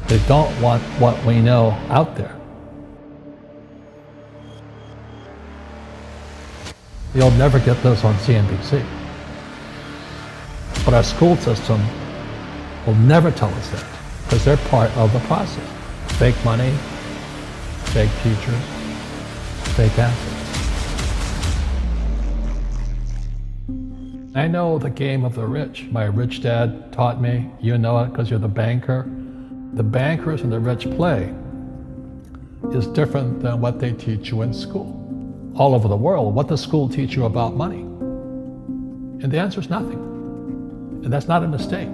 They don't want what we know out there. You'll never get this on CNBC. But our school system will never tell us that, because they're part of the process. Fake money, fake teachers, fake assets. I know the game of the rich. My rich dad taught me. You know it because you're the banker. The bankers and the rich play is different than what they teach you in school. All over the world, what does school teach you about money? And the answer is nothing. And that's not a mistake.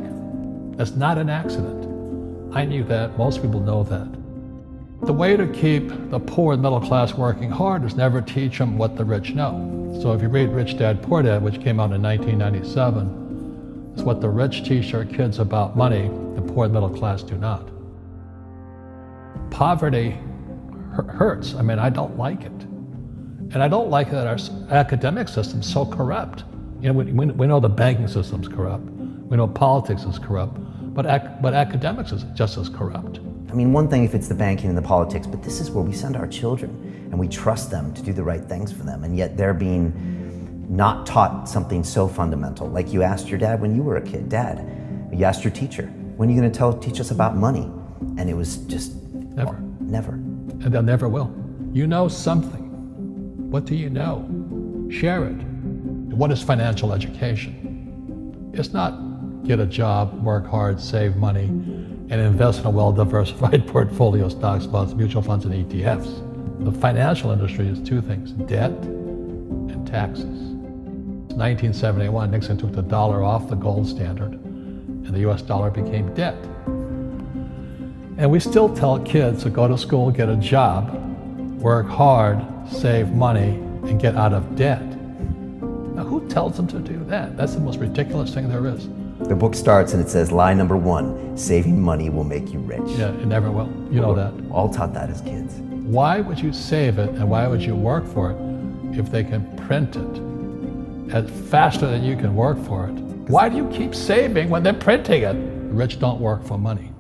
That's not an accident. I knew that. Most people know that. The way to keep the poor and middle class working hard is never teach them what the rich know. So if you read Rich Dad, Poor Dad, which came out in 1997, it's what the rich teach their kids about money, the poor and middle class do not. Poverty hurts. I mean, I don't like it. And I don't like that our academic system's so corrupt. You know, we know the banking system's corrupt. We know politics is corrupt. But academics is just as corrupt. I mean, one thing if it's the banking and the politics, but this is where we send our children and we trust them to do the right things for them, and yet they're being not taught something so fundamental. Like you asked your dad when you were a kid, Dad, you asked your teacher, when are you going to teach us about money? And it was just never. Well, never. And they'll never will. You know something. What do you know? Share it. What is financial education? It's not get a job, work hard, save money, and invest in a well-diversified portfolio of stocks, bonds, mutual funds, and ETFs. The financial industry is two things, debt and taxes. In 1971, Nixon took the dollar off the gold standard, and the US dollar became debt. And we still tell kids to go to school, get a job, work hard, save money, and get out of debt. Now, who tells them to do that? That's the most ridiculous thing there is. The book starts and it says, lie number 1, saving money will make you rich. Yeah, it never will. You know that. All taught that as kids. Why would you save it and why would you work for it if they can print it faster than you can work for it? Why do you keep saving when they're printing it? The rich don't work for money.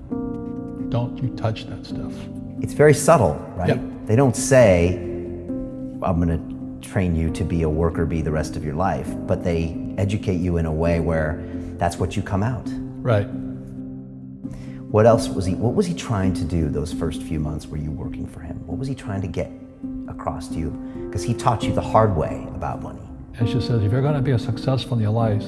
Don't you touch that stuff. It's very subtle, right? Yep. They don't say, I'm going to train you to be a worker bee the rest of your life, but they educate you in a way where that's what you come out. Right. What was he trying to do those first few months were you working for him? What was he trying to get across to you? Because he taught you the hard way about money. And she says, if you're going to be successful in your life,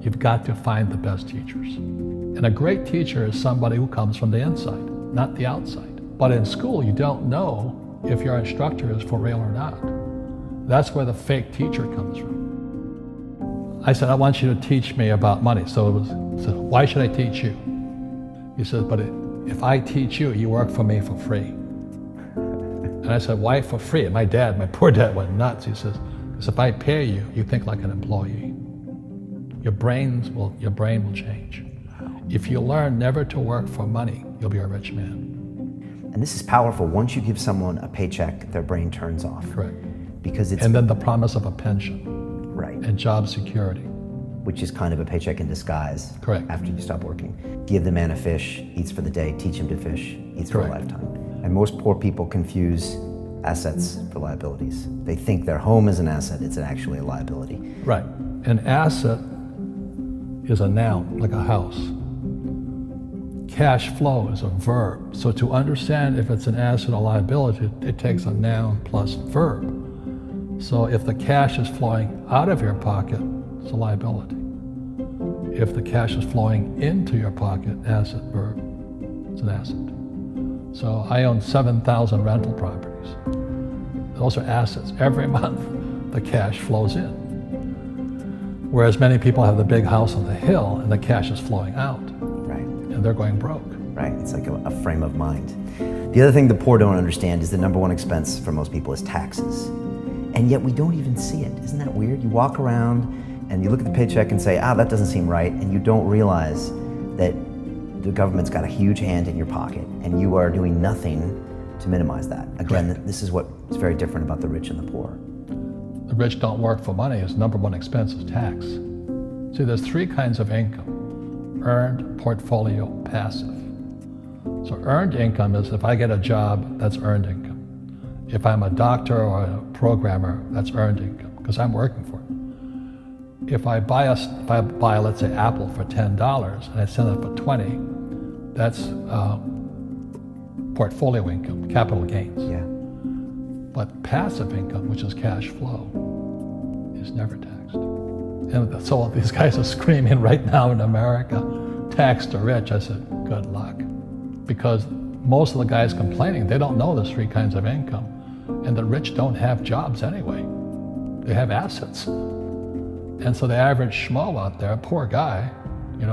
you've got to find the best teachers. And a great teacher is somebody who comes from the inside, not the outside. But in school, you don't know if your instructor is for real or not. That's where the fake teacher comes from. I said, I want you to teach me about money. So he said, why should I teach you? He said, but if I teach you, you work for me for free. And I said, why for free? And my poor dad went nuts. He says, because if I pay you, you think like an employee. Your brain will change. If you learn never to work for money, you'll be a rich man. And this is powerful. Once you give someone a paycheck, their brain turns off. Correct. Because it's... And then the promise of a pension. Right. And job security. Which is kind of a paycheck in disguise. Correct. After you stop working. Give the man a fish, eats for the day, teach him to fish, eats for a lifetime. And most poor people confuse assets for liabilities. They think their home is an asset, it's actually a liability. Right. An asset is a noun, like a house. Cash flow is a verb. So to understand if it's an asset or liability, it takes a noun plus verb. So if the cash is flowing out of your pocket, it's a liability. If the cash is flowing into your pocket, asset, verb, it's an asset. So I own 7,000 rental properties. Those are assets. Every month, the cash flows in. Whereas many people have the big house on the hill and the cash is flowing out. Right. And they're going broke. Right, it's like a frame of mind. The other thing the poor don't understand is the number one expense for most people is taxes. And yet we don't even see it. Isn't that weird? You walk around and you look at the paycheck and say, that doesn't seem right, and you don't realize that the government's got a huge hand in your pocket and you are doing nothing to minimize that. Again, this is what's very different about the rich and the poor. The rich don't work for money. His number one expense is tax. See, there's three kinds of income: earned, portfolio, passive. So earned income is if I get a job, that's earned income. If I'm a doctor or a programmer, that's earned income because I'm working for it. If I buy, let's say, Apple for $10 and I sell it for 20, that's portfolio income, capital gains. Yeah. But passive income, which is cash flow, is never taxed. And so these guys are screaming right now in America, tax the rich. I said, good luck. Because most of the guys complaining, they don't know there's three kinds of income. And the rich don't have jobs anyway. They have assets. And so the average schmo out there, poor guy,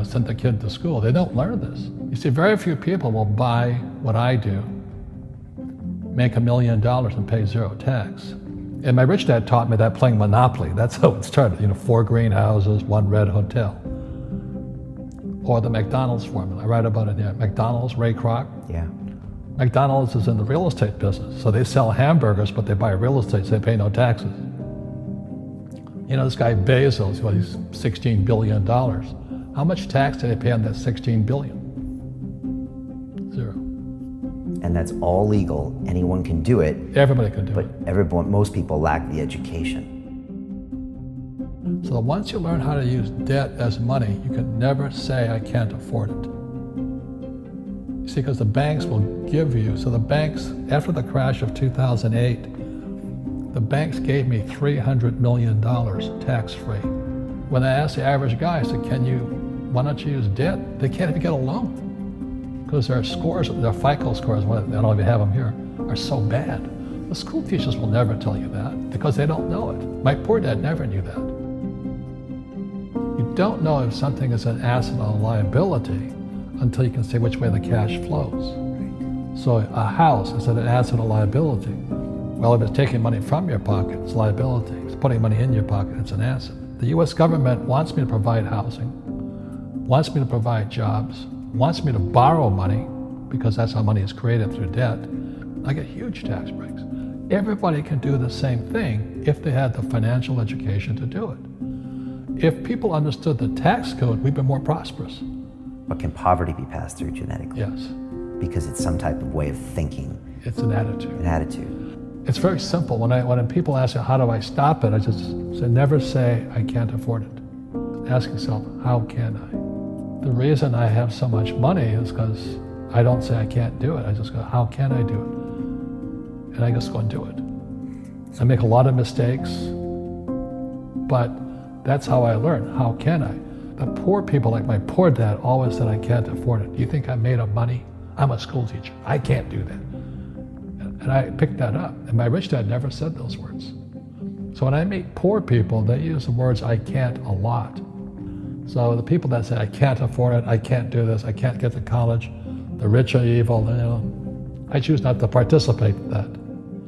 sent the kid to school. They don't learn this. You see, very few people will buy what I do, make $1 million and pay zero tax. And my rich dad taught me that playing Monopoly. That's how it started. 4 greenhouses, 1 red hotel. Or the McDonald's formula. I write about it here. McDonald's, Ray Kroc. Yeah. McDonald's is in the real estate business. So they sell hamburgers, but they buy real estate, so they pay no taxes. This guy Bezos, he's $16 billion. How much tax did they pay on that $16 billion? Zero. And that's all legal. Anyone can do it. Everybody can do it. But most people lack the education. So once you learn how to use debt as money, you can never say, I can't afford it. You see, because the banks will give you, so the banks, after the crash of 2008, the banks gave me $300 million tax-free. When I asked the average guy, I said, why don't you use debt? They can't even get a loan. Because their scores, their FICO scores, I don't know if you have them here, are so bad. The school teachers will never tell you that because they don't know it. My poor dad never knew that. You don't know if something is an asset or a liability until you can see which way the cash flows. So a house, is it an asset or liability? Well, if it's taking money from your pocket, it's liability. If it's putting money in your pocket, it's an asset. The US government wants me to provide housing, wants me to provide jobs, wants me to borrow money because that's how money is created through debt. I get huge tax breaks. Everybody can do the same thing if they had the financial education to do it. If people understood the tax code, we'd be more prosperous. But can poverty be passed through genetically? Yes. Because it's some type of way of thinking. It's an attitude. An attitude. It's very simple. When people ask me, how do I stop it? I just say, never say, I can't afford it. Ask yourself, how can I? The reason I have so much money is because I don't say I can't do it. I just go, how can I do it? And I just go and do it. I make a lot of mistakes, but that's how I learn. How can I? The poor people, like my poor dad, always said, I can't afford it. Do you think I'm made of money? I'm a school teacher. I can't do that. And I picked that up. And my rich dad never said those words. So when I meet poor people, they use the words I can't a lot. So the people that say, I can't afford it, I can't do this, I can't get to college, the rich are evil, I choose not to participate in that.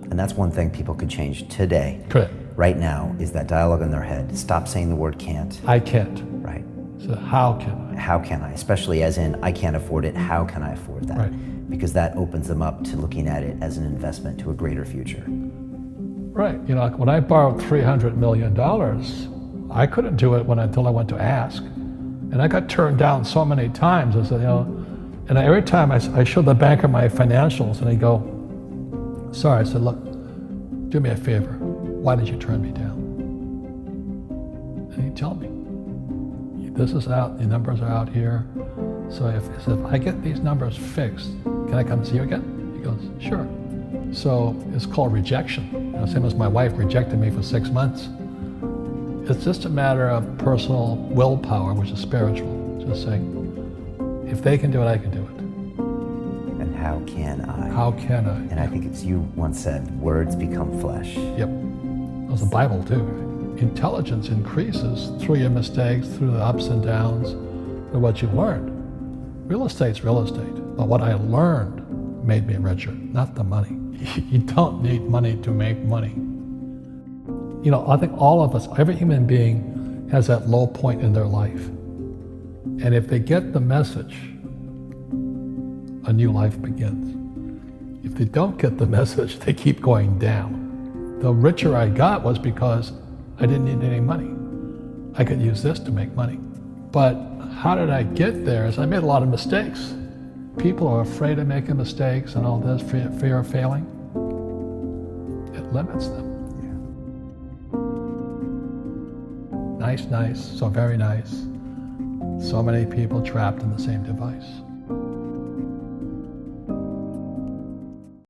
And that's one thing people could change today. Correct. Right now is that dialogue in their head. Stop saying the word can't. I can't. Right. So how can I? How can I? Especially as in, I can't afford it, how can I afford that? Right. Because that opens them up to looking at it as an investment to a greater future. Right. When I borrowed $300 million, I couldn't do it until I went to ask. And I got turned down so many times. I said, and every time I showed the banker my financials and he'd go, sorry. I said, look, do me a favor. Why did you turn me down? And he'd tell me, this is out, the numbers are out here. So if I get these numbers fixed, can I come see you again? He goes, sure. So it's called rejection. Same as my wife rejected me for 6 months. It's just a matter of personal willpower, which is spiritual. Just saying, if they can do it, I can do it. And how can I? How can I? And I think it's you once said, words become flesh. Yep. That was the Bible too. Right? Intelligence increases through your mistakes, through the ups and downs, through what you learned. Real estate's real estate, but what I learned made me richer, not the money. You don't need money to make money. I think all of us, every human being has that low point in their life. And if they get the message, a new life begins. If they don't get the message, they keep going down. The richer I got was because I didn't need any money. I could use this to make money. But how did I get there? Is I made a lot of mistakes. people are afraid of making mistakes and all this, fear of failing, it limits them. Nice, so very nice. So many people trapped in the same device.